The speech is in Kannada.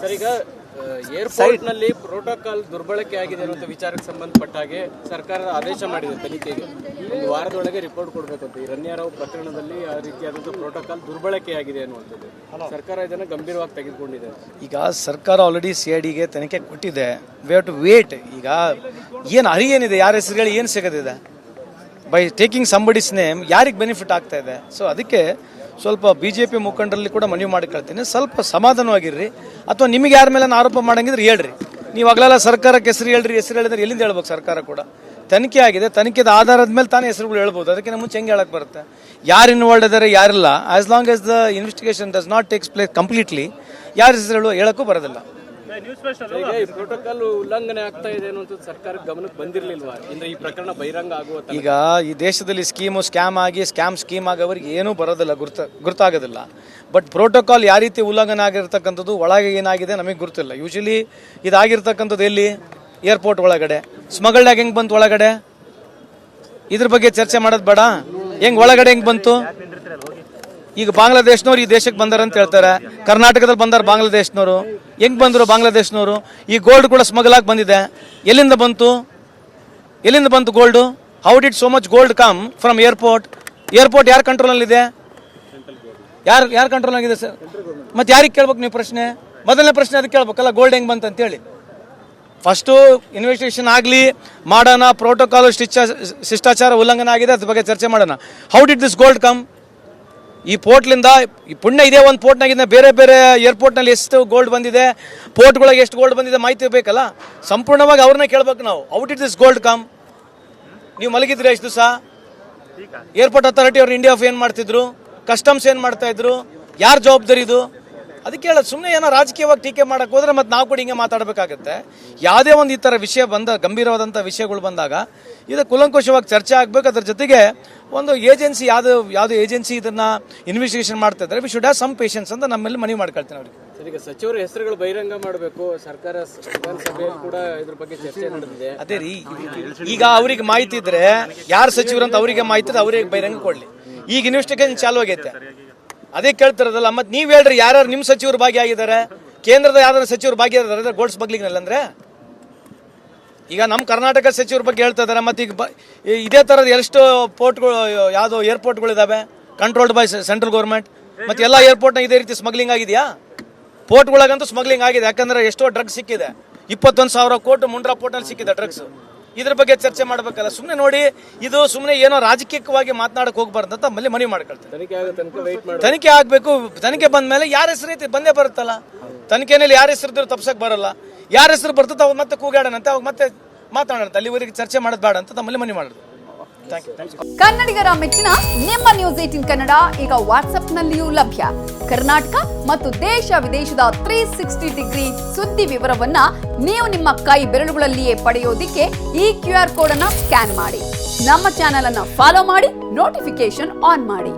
ಸರ್, ಈಗ ಏರ್ಪೋರ್ಟ್ ನಲ್ಲಿ ಪ್ರೋಟೋಕಾಲ್ ದುರ್ಬಳಕೆ ಆಗಿದೆ ಅನ್ನೋ ವಿಚಾರಕ್ಕೆ ಸಂಬಂಧಪಟ್ಟ ಹಾಗೆ ಸರ್ಕಾರದ ಆದೇಶ ಮಾಡಿದೆ ತನಿಖೆಗೆ. ಒಂದು ವಾರದೊಳಗೆ ರಿಪೋರ್ಟ್ ಕೊಡಬೇಕಂತ. ಈ ರನ್ಯಾರಾವ್ ಪ್ರಕರಣದಲ್ಲಿ ಆ ರೀತಿಯಾದಂತಹ ಪ್ರೋಟೋಕಾಲ್ ದುರ್ಬಳಕೆ ಆಗಿದೆ ಅನ್ನುವಂಥದ್ದು ಸರ್ಕಾರ ಇದನ್ನು ಗಂಭೀರವಾಗಿ ತೆಗೆದುಕೊಂಡಿದೆ. ಈಗ ಸರ್ಕಾರ ಆಲ್ರೆಡಿ CIDಗೆ ತನಿಖೆ ಕೊಟ್ಟಿದೆ. We have to wait. ಈಗ ಏನು ಏನಿದೆ, ಯಾರ ಹೆಸರುಗಳು ಏನು ಸಿಗೋದಿದೆ ಬೈ ಟೇಕಿಂಗ್ ಸಂಬಡಿಸ್ ನೇಮ್ ಯಾರಿಗೆ ಬೆನಿಫಿಟ್ ಆಗ್ತಾ ಇದೆ. ಸೊ ಅದಕ್ಕೆ ಸ್ವಲ್ಪ BJP ಮುಖಂಡರಲ್ಲಿ ಕೂಡ ಮನವಿ ಮಾಡಿಕೊಳ್ತೀನಿ, ಸ್ವಲ್ಪ ಸಮಾಧಾನವಾಗಿರ್ರಿ. ಅಥವಾ ನಿಮಗೆ ಯಾರ ಮೇಲೆ ಆರೋಪ ಮಾಡಂಗಿದ್ರೆ ಹೇಳ್ರಿ. ನೀವು ಆಗಲೆಲ್ಲ ಸರ್ಕಾರಕ್ಕೆ ಹೆಸರು ಹೇಳಿದ್ರೆ ಎಲ್ಲಿಂದ ಹೇಳ್ಬೇಕು? ಸರ್ಕಾರ ಕೂಡ ತನಿಖೆ ಆಗಿದೆ, ತನಿಖೆದ ಆಧಾರದ ಮೇಲೆ ತಾನೇ ಹೆಸರುಗಳು ಹೇಳ್ಬೋದು. ಅದಕ್ಕಿಂತ ಮುಂಚೆ ಹೆಂಗೆ ಹೇಳಕ್ಕೆ ಬರುತ್ತೆ? ಯಾರು ಇನ್ವಾಲ್ವ್ ಇದ್ದಾರೆ ಯಾರಿಲ್ಲ, as long as the investigation does not takes place completely ಯಾರ ಹೆಸರುಗಳು ಹೇಳಕ್ಕೂ ಬರೋದಿಲ್ಲ. ಈಗ ಈ ಪ್ರೋಟೋಕಾಲ್ ಉಲ್ಲಂಘನೆ ಆಗ್ತಾ ಇದೆ ಅನ್ನುವಂಥದ್ದು ಸರ್ಕಾರಕ್ಕೆ ಗಮನಕ್ಕೆ ಬಂದಿರಲಿಲ್ವಾ? ಅಂದ್ರೆ ಈ ಪ್ರಕರಣ ಬಹಿರಂಗ ಆಗುವ ಈಗ ಈ ದೇಶದಲ್ಲಿ ಸ್ಕ್ಯಾಮ್ ಆಗಿ ಸ್ಕೀಮ್ ಆಗೋವರಿಗೆ ಏನೂ ಬರೋದಿಲ್ಲ, ಗುರ್ತಾಗೋದಿಲ್ಲ. ಬಟ್ ಪ್ರೋಟೋಕಾಲ್ ಯಾವ ರೀತಿ ಉಲ್ಲಂಘನೆ ಆಗಿರ್ತಕ್ಕಂಥದ್ದು ಒಳಗೆ ಏನಾಗಿದೆ ನಮಗೆ ಗೊತ್ತಿಲ್ಲ. ಯೂಶಲಿ ಇದಾಗಿರ್ತಕ್ಕಂಥದ್ದು ಎಲ್ಲಿ? ಏರ್ಪೋರ್ಟ್ ಒಳಗಡೆ. ಸ್ಮಗಲ್ಡಾಗ ಹೆಂಗೆ ಬಂತು ಒಳಗಡೆ? ಇದ್ರ ಬಗ್ಗೆ ಚರ್ಚೆ ಮಾಡೋದು ಬೇಡ. ಒಳಗಡೆ ಹೆಂಗೆ ಬಂತು? ಈಗ ಬಾಂಗ್ಲಾದೇಶನವ್ರು ಈ ದೇಶಕ್ಕೆ ಬಂದಾರ ಅಂತ ಹೇಳ್ತಾರೆ. ಕರ್ನಾಟಕದಲ್ಲಿ ಬಂದಾರ ಬಾಂಗ್ಲಾದೇಶನವರು. ಹೆಂಗ್ ಬಂದರು ಬಾಂಗ್ಲಾದೇಶನವರು? ಈ ಗೋಲ್ಡ್ ಕೂಡ ಸ್ಮಗಲ್ ಆಗಿ ಬಂದಿದೆ. ಎಲ್ಲಿಂದ ಬಂತು gold? How did so much gold come from airport? Airport ಯಾರ ಕಂಟ್ರೋಲಲ್ಲಿದೆ? ಯಾರ ಕಂಟ್ರೋಲ್ನಾಗಿದೆ ಸರ್? ಮತ್ತೆ ಯಾರಿಗೆ ಕೇಳ್ಬೇಕು ನೀವು ಪ್ರಶ್ನೆ? ಮೊದಲನೇ ಪ್ರಶ್ನೆ ಅದಕ್ಕೆ ಕೇಳ್ಬೇಕಲ್ಲ, ಗೋಲ್ಡ್ ಹೆಂಗ್ ಬಂತ ಅಂತೇಳಿ. ಫಸ್ಟು ಇನ್ವೆಸ್ಟಿಗೇಷನ್ ಆಗಲಿ ಮಾಡೋಣ. ಪ್ರೋಟೋಕಾಲ್ ಶಿಷ್ಟಾಚಾರ ಉಲ್ಲಂಘನೆ ಆಗಿದೆ, ಅದ್ರ ಬಗ್ಗೆ ಚರ್ಚೆ ಮಾಡೋಣ. How did this gold come? ಈ ಪೋರ್ಟ್ಲಿಂದ ಈ ಪುಣ್ಯ ಇದೇ ಒಂದು ಪೋರ್ಟ್ನಾಗಿಂದ ಬೇರೆ ಬೇರೆ ಏರ್ಪೋರ್ಟ್ನಲ್ಲಿ ಎಷ್ಟು ಗೋಲ್ಡ್ ಬಂದಿದೆ, ಪೋರ್ಟ್ಗಳಿಗೆ ಎಷ್ಟು ಗೋಲ್ಡ್ ಬಂದಿದೆ ಮಾಹಿತಿ ಬೇಕಲ್ಲ. ಸಂಪೂರ್ಣವಾಗಿ ಅವ್ರನ್ನ ಕೇಳ್ಬೇಕು ನಾವು. How did this gold come? ನೀವು ಮಲಗಿದ್ರಿ ಎಷ್ಟು ದಿವಸ? ಏರ್ಪೋರ್ಟ್ ಅಥಾರಿಟಿ ಅವ್ರು ಇಂಡಿಯಾ ಏನು ಮಾಡ್ತಿದ್ರು? ಕಸ್ಟಮ್ಸ್ ಏನು ಮಾಡ್ತಾ ಇದ್ರು? ಯಾರ ಜವಾಬ್ದಾರಿ ಇದು? ಅದಕ್ಕೆ ಹೇಳೋದು, ಸುಮ್ಮನೆ ಏನೋ ರಾಜಕೀಯವಾಗಿ ಟೀಕೆ ಮಾಡಕ್ಕೆ ಹೋದ್ರೆ ಮತ್ತೆ ನಾವು ಕೂಡ ಹಿಂಗೆ ಮಾತಾಡಬೇಕಾಗತ್ತೆ. ಯಾವುದೇ ಒಂದು ಈ ಥರ ವಿಷಯ ಗಂಭೀರವಾದಂಥ ವಿಷಯಗಳು ಬಂದಾಗ ಇದು ಕೂಲಂಕುಷವಾಗಿ ಚರ್ಚೆ ಆಗಬೇಕು. ಅದ್ರ ಜೊತೆಗೆ ಒಂದು ಏಜೆನ್ಸಿ ಯಾವುದೇ ಏಜೆನ್ಸಿ ಇದನ್ನ ಇನ್ವೆಸ್ಟಿಗೇಷನ್ ಮಾಡ್ತಾ ಇದ್ದಾರೆ, we should have some patience ಅಂತ ನಮ್ಮಲ್ಲಿ ಮನವಿ ಮಾಡ್ಕೊಳ್ತೀನಿ ಅವ್ರಿಗೆ. ಈಗ ಸಚಿವರ ಹೆಸರುಗಳು ಬಹಿರಂಗ ಮಾಡಬೇಕು. ಸರ್ಕಾರ ವಿಧಾನಸಭೆಯಲ್ಲಿ ಕೂಡ ಇದ್ರ ಬಗ್ಗೆ ಚರ್ಚೆ ನಡೆದಿದೆ. ಅದೇ ರೀ, ಈಗ ಅವ್ರಿಗೆ ಮಾಹಿತಿ ಇದ್ರೆ ಯಾರು ಸಚಿವರು ಅಂತ ಅವರಿಗೆ ಮಾಹಿತಿ ಇದೆ, ಅವರಿಗೆ ಬಹಿರಂಗ ಕೊಡ್ಲಿ. ಈಗ ಇನ್ವೆಸ್ಟಿಗೇಷನ್ ಚಾಲು ಆಗೈತೆ, ಅದೇ ಕೇಳ್ತಿರೋದಲ್ಲ. ಮತ್ತೆ ನೀವ್ ಹೇಳ್ರಿ, ಯಾರ್ಯಾರು ನಿಮ್ಮ ಸಚಿವರು ಭಾಗಿಯಾಗಿದ್ದಾರೆ? ಕೇಂದ್ರದ ಯಾವ್ದಾದ್ರು ಸಚಿವರು ಭಾಗಿಯಾಗಿದ್ದಾರೆ ಗೋಲ್ಡ್ ಸ್ಮಗ್ಲಿಂಗ್ ನಲ್ಲಿ? ಅಂದ್ರೆ ಈಗ ನಮ್ಮ ಕರ್ನಾಟಕ ಸಚಿವರ ಬಗ್ಗೆ ಹೇಳ್ತಾ ಇದಾರೆ. ಮತ್ತೆ ಈಗ ಇದೇ ತರದ ಎಷ್ಟು ಪೋರ್ಟ್ಗಳು, ಯಾವ್ದೋ ಏರ್ಪೋರ್ಟ್ಗಳಿದಾವೆ ಕಂಟ್ರೋಲ್ಡ್ ಬೈ ಸೆಂಟ್ರಲ್ ಗೌರ್ಮೆಂಟ್. ಮತ್ತೆ ಎಲ್ಲ ಏರ್ಪೋರ್ಟ್ನ ಇದೇ ರೀತಿ ಸ್ಮಗ್ಲಿಂಗ್ ಆಗಿದೆಯಾ? ಪೋರ್ಟ್ಗಳಾಗಂತೂ ಸ್ಮಗ್ಲಿಂಗ್ ಆಗಿದೆ. ಯಾಕಂದ್ರೆ ಎಷ್ಟೋ ಡ್ರಗ್ಸ್ ಸಿಕ್ಕಿದೆ. 21,000 ಕೋಟಿ ಮುಂಡ್ರಾ ಪೋರ್ಟ್ನಲ್ಲಿ ಸಿಕ್ಕಿದೆ ಡ್ರಗ್ಸ್. ಇದ್ರ ಬಗ್ಗೆ ಚರ್ಚೆ ಮಾಡ್ಬೇಕಲ್ಲ. ಸುಮ್ಮನೆ ನೋಡಿ, ಇದು ಸುಮ್ಮನೆ ಏನೋ ರಾಜಕೀಯವಾಗಿ ಮಾತನಾಡಕ್ ಹೋಗ್ಬಾರ್ದು ಅಂತ ಮನವಿ ಮಾಡ್ಕೊಳ್ತಾರೆ. ತನಿಖೆ ಆಗ್ಬೇಕು. ತನಿಖೆ ಬಂದ ಮೇಲೆ ಯಾರ ಹೆಸರು ಬಂದೇ ಬರುತ್ತಲ್ಲ. ತನಿಖೆನಲ್ಲಿ ಯಾರ ಹೆಸರು ತಪ್ಸಕ್ ಬರಲ್ಲ. ಯಾರ ಹೆಸರು ಬರ್ತದೆ ಅವಾಗ ಮತ್ತೆ ಕೂಗಾಡೋಣಂತೆ, ಅವಾಗ ಮತ್ತೆ ಮಾತಾಡೋಣ. ಅಲ್ಲಿವರೆಗೆ ಚರ್ಚೆ ಮಾಡೋದು ಬೇಡ ಅಂತ ತಮ್ಮಲ್ಲಿ ಮನವಿ ಮಾಡೋದು. ಕನ್ನಡಿಗರ ಮೆಚ್ಚಿನ ನಿಮ್ಮ ನ್ಯೂಸ್ 18 ಕನ್ನಡ ಈಗ ವಾಟ್ಸ್ಆಪ್ನಲ್ಲಿಯೂ ಲಭ್ಯ. ಕರ್ನಾಟಕ ಮತ್ತು ದೇಶ ವಿದೇಶದ 360 ಡಿಗ್ರಿ ಸುದ್ದಿ ವಿವರವನ್ನ ನೀವು ನಿಮ್ಮ ಕೈ ಬೆರಳುಗಳಲ್ಲಿಯೇ ಪಡೆಯೋದಿಕ್ಕೆ ಈ QR ಕೋಡ್ ಅನ್ನ ಸ್ಕ್ಯಾನ್ ಮಾಡಿ. ನಮ್ಮ ಚಾನೆಲ್ ಅನ್ನ ಫಾಲೋ ಮಾಡಿ, ನೋಟಿಫಿಕೇಶನ್ ಆನ್ ಮಾಡಿ.